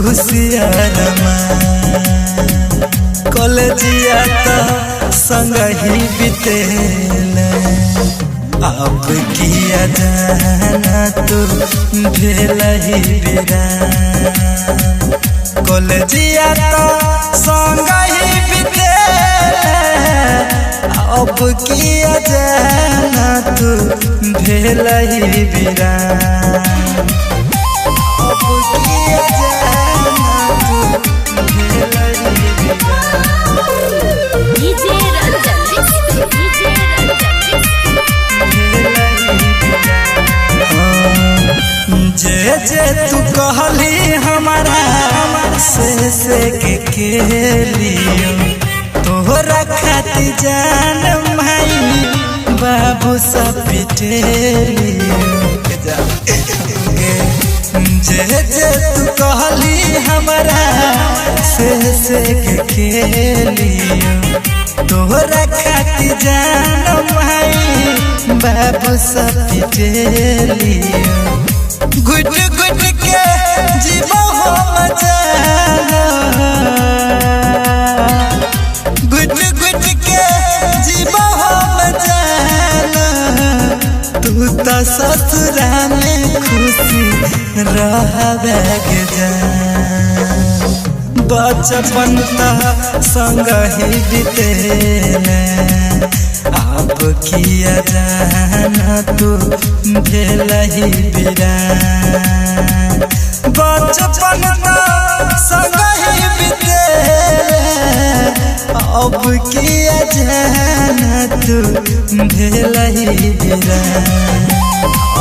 खुशियारमा कॉलेजिया तो संग ही बितेल अब किया जाना तो भेल ही बिरा कॉलेजिया तो संग ही बितेल अब किया जाना तो भेल ही बिरा जे तू कहली हमारा से के खेलियो तोहरा खाती जान माई बाबू सब पिटेलियो जे तू कहली हमारा से के खेलियो तोहरा खाती जान माई बाबू सब पिटेलियो गुट गुट के जीवो हम जाना गुट गुट के जीवो हम जाना तू तो ससुरा में खुशी रहबे जा बचपन तो संग ही बितेले अब किया जाना तू भेल ही बिरा बचपन तो संग ही बितेले अब किया जाना तू भेल ही बिरा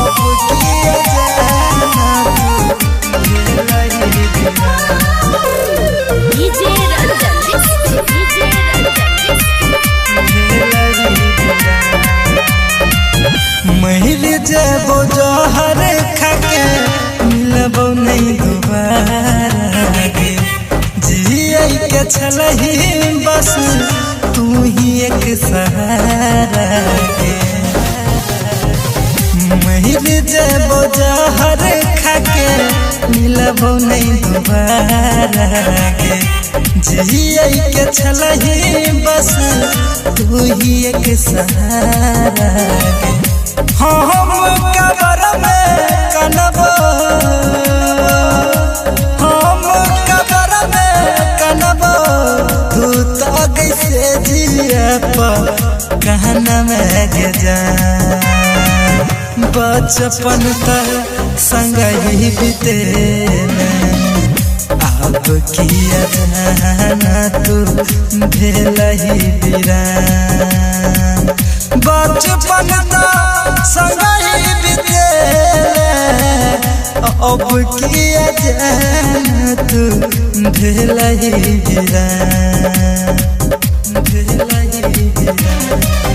अब किया जाना तू भेल ही बिरा महिल जबो जहर खाके मिलबो नहीं दोबारा गे जिए के छलही बस तू ही एक सहारा गे महिल जबो जहर खाके मिलबो नहीं दोबारा गे जिए के छलही बस तू ही एक सहारा गे हम कबर में कनबो हम कबर में कनबो तू तो कैसे जिया कहना में जा बचपन तक संग ही बितेले अब किया जाना तू भेल ही बिरा बचपन तो संग ही बितेले अब किया जाना तू भेल ही बिरा भेल ही बिरा।